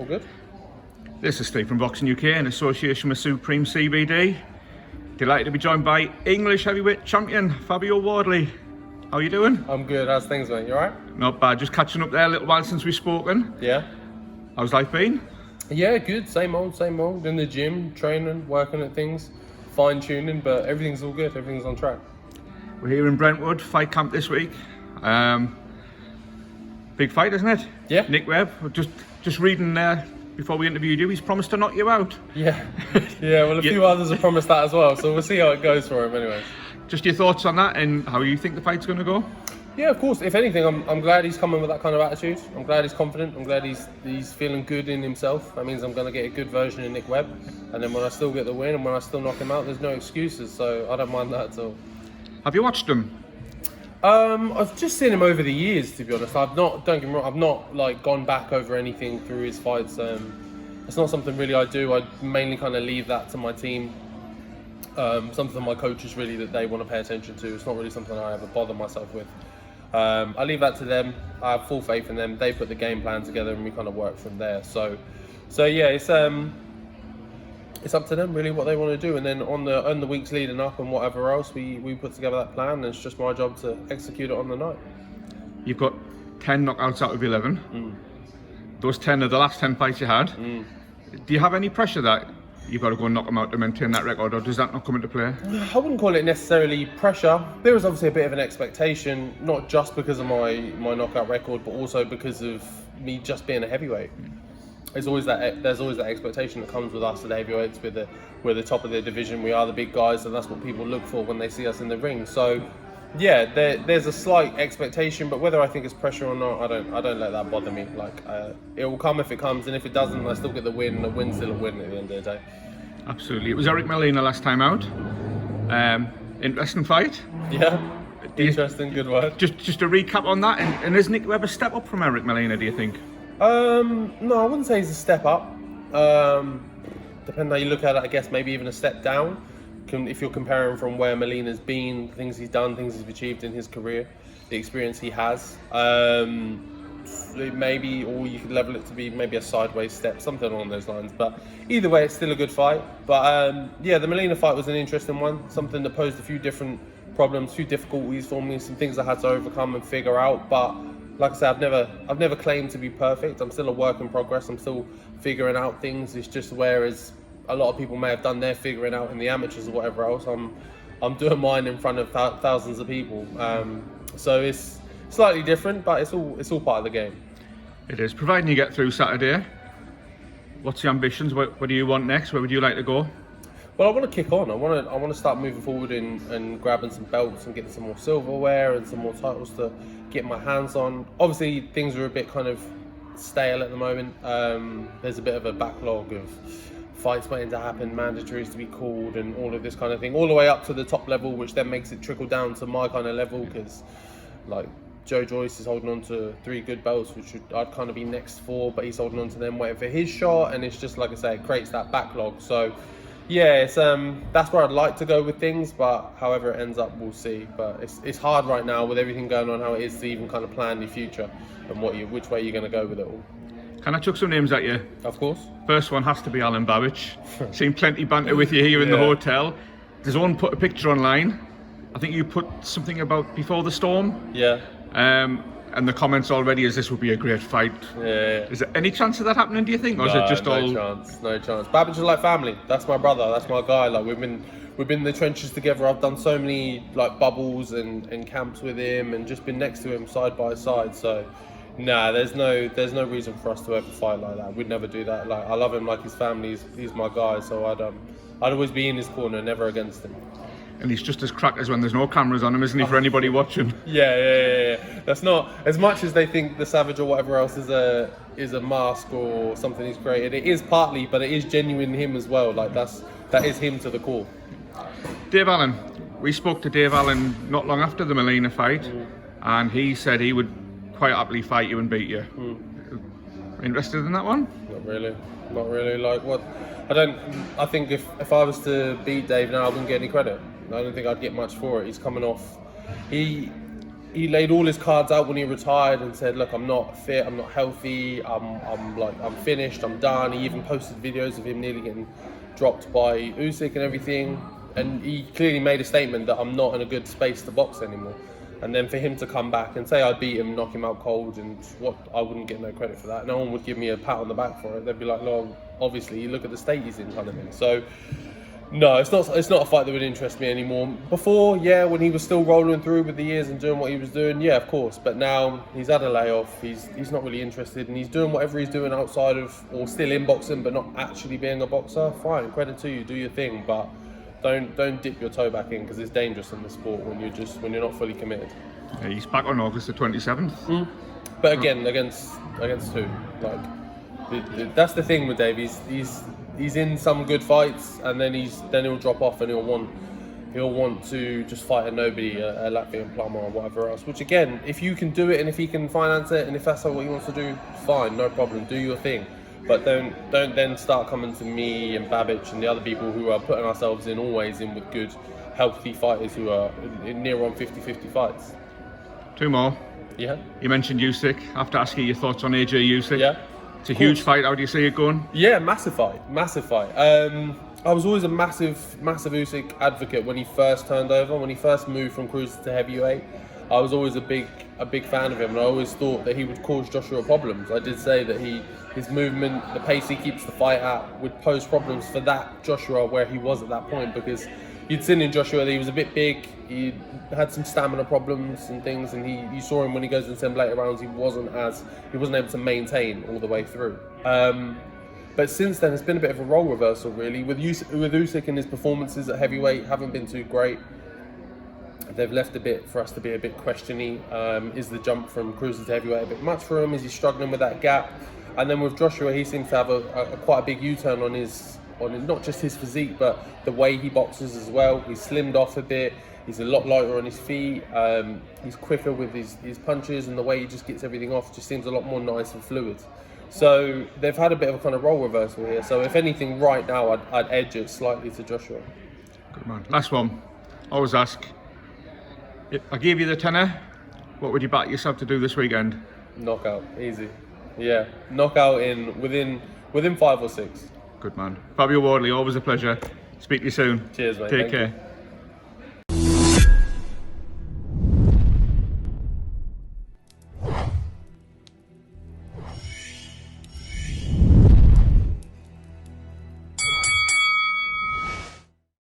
all good. This is Steve from Boxing UK in association with Supreme CBD. Delighted to be joined by English heavyweight champion Fabio Wardley. How are you doing? I'm good. How's things, mate? You alright? Not bad. Just catching up there a little while since we've spoken. Yeah. How's life been? Yeah, good. Same old, same old. In the gym, training, working at things, fine tuning, but everything's all good. Everything's on track. We're here in Brentwood, fight camp this week. Big fight, isn't it? Yeah. Nick Webb. Just reading there before we interviewed you, he's promised to knock you out. Yeah. Yeah, well, a few others have promised that as well, so we'll see how it goes for him anyways. Just your thoughts on that and how you think the fight's going to go? Yeah, of course. If anything, I'm glad he's coming with that kind of attitude. I'm glad he's confident. I'm glad he's feeling good in himself. That means I'm going to get a good version of Nick Webb. And then when I still get the win and when I still knock him out, there's no excuses. So I don't mind that at all. Have you watched him? I've just seen him over the years, to be honest. Don't get me wrong, I've not like gone back over anything through his fights. It's not something really I do. I mainly kind of leave that to my team. Something my coaches really that they want to pay attention to. It's not really something I ever bother myself with. I leave that to them. I have full faith in them. They put the game plan together and we kind of work from there. So yeah, it's up to them really what they want to do. And then on the weeks leading up and whatever else, we put together that plan. And it's just my job to execute it on the night. You've got 10 knockouts out of 11. Those 10 are the last 10 fights you had. Do you have any pressure that you've got to go and knock them out to maintain that record, or does that not come into play? I wouldn't call it necessarily pressure. There was obviously a bit of an expectation, not just because of my knockout record, but also because of me just being a heavyweight. There's always that expectation that comes with us at heavyweights. We're the top of the division. We are the big guys, and that's what people look for when they see us in the ring. So, yeah, there's a slight expectation, but whether I think it's pressure or not, I don't let that bother me. Like, it will come if it comes, and if it doesn't, I still get the win. And a win's still a win at the end of the day. Absolutely. It was Eric Molina last time out. Interesting fight. Yeah. Interesting. Good word. Just a recap on that. And is Nick Webb a step up from Eric Molina, do you think? No, I wouldn't say he's a step up. Depending how you look at it, I guess maybe even a step down. If you're comparing from where Molina's been, things he's done, things he's achieved in his career, the experience he has, maybe, or you could level it to be maybe a sideways step, something along those lines. But either way, it's still a good fight. But yeah, the Molina fight was an interesting one, something that posed a few different problems, a few difficulties for me, some things I had to overcome and figure out. But like I said, I've never claimed to be perfect. I'm still a work in progress. I'm still figuring out things. It's just whereas a lot of people may have done their figuring out in the amateurs or whatever else, I'm doing mine in front of thousands of people. So it's slightly different, but it's all part of the game. It is. Providing you get through Saturday, what's the ambitions? What do you want next? Where would you like to go? Well, I want to kick on. I want to start moving forward and grabbing some belts and getting some more silverware and some more titles to get my hands on. Obviously, things are a bit kind of stale at the moment. There's a bit of a backlog of fights waiting to happen, mandatories to be called, and all of this kind of thing, all the way up to the top level, which then makes it trickle down to my kind of level, because like Joe Joyce is holding on to 3 good belts, which I'd kind of be next for, but he's holding on to them waiting for his shot, and it's just, like I say, it creates that backlog. So yeah, it's that's where I'd like to go with things, but however it ends up, we'll see. But it's hard right now with everything going on, how it is to even kind of plan your future and which way you're going to go with it all. Can I chuck some names at you? Of course. First one has to be Alen Babic. Seen plenty banter with you here in the hotel. There's one put a picture online. I think you put something about before the storm. Yeah. And the comments already is this would be a great fight. Yeah. Is there any chance of that happening, do you think? Or is it just all... No chance. Babic is like family. That's my brother. That's my guy. Like we've been in the trenches together. I've done so many like bubbles and camps with him and just been next to him side by side. So nah, there's no reason for us to ever fight like that. We'd never do that. Like I love him like his family. He's my guy. So I'd always be in his corner, never against him. And he's just as cracked as when there's no cameras on him, isn't he, for anybody watching? Yeah. That's not as much as they think the Savage or whatever else is a mask or something he's created. It is partly, but it is genuine him as well. Like that is him to the core. Dave Allen. We spoke to Dave Allen not long after the Molina fight, and he said he would quite happily fight you and beat you. Interested in that one? Not really. Like what? I think if I was to beat Dave now, I wouldn't get any credit. I don't think I'd get much for it. He's coming off. he laid all his cards out when he retired and said, look, I'm not fit, I'm not healthy, I'm finished, I'm done. He even posted videos of him nearly getting dropped by Usyk and everything. And he clearly made a statement that I'm not in a good space to box anymore. And then for him to come back and say I beat him, knock him out cold, and I wouldn't get no credit for that. No one would give me a pat on the back for it. They'd be like, no, obviously, you look at the state he's in, kind of thing. So, no, it's not a fight that would interest me anymore. Before, yeah, when he was still rolling through with the years and doing what he was doing, yeah, of course. But now he's had a layoff. He's not really interested, and he's doing whatever he's doing outside of, or still in boxing, but not actually being a boxer. Fine, credit to you, do your thing, but don't dip your toe back in, because it's dangerous in the sport when you're not fully committed. Yeah, he's back on August the 27th. But again, against who? Like, that's the thing with Dave. He's in some good fights, and then he'll drop off, and he'll want to just fight a nobody, a Latvian plumber or whatever else. Which again, if you can do it and if he can finance it and if that's what he wants to do, fine, no problem, do your thing. But don't then start coming to me and Babic and the other people who are putting ourselves always in with good, healthy fighters who are near on 50-50 fights. Two more. Yeah. You mentioned Usyk. I have to ask you your thoughts on AJ Usyk. Yeah. It's a huge fight. How do you see it going? Yeah, massive fight. I was always a massive Usyk advocate when he first turned over, when he first moved from cruiser to heavyweight. I was always a big fan of him, and I always thought that he would cause Joshua problems. I did say that his movement, the pace he keeps the fight at, would pose problems for that Joshua where he was at that point, because you'd seen in Joshua that he was a bit big, he had some stamina problems and things, and you saw him when he goes into some later rounds, he wasn't able to maintain all the way through. But since then, it's been a bit of a role reversal, really. With Usyk and his performances at heavyweight haven't been too great. They've left a bit for us to be a bit questiony. Is the jump from cruiser to heavyweight a bit much for him? Is he struggling with that gap? And then with Joshua, he seems to have quite a big U-turn on his not just his physique, but the way he boxes as well. He's slimmed off a bit. He's a lot lighter on his feet. He's quicker with his punches, and the way he just gets everything off just seems a lot more nice and fluid. So they've had a bit of a kind of role reversal here. So if anything, right now, I'd edge it slightly to Joshua. Good man. Last one. Always ask. If I gave you the tenner, what would you back yourself to do this weekend? Knockout, easy. Yeah, knockout within 5 or 6. Good man. Fabio Wardley, always a pleasure. Speak to you soon. Cheers, mate. Take care.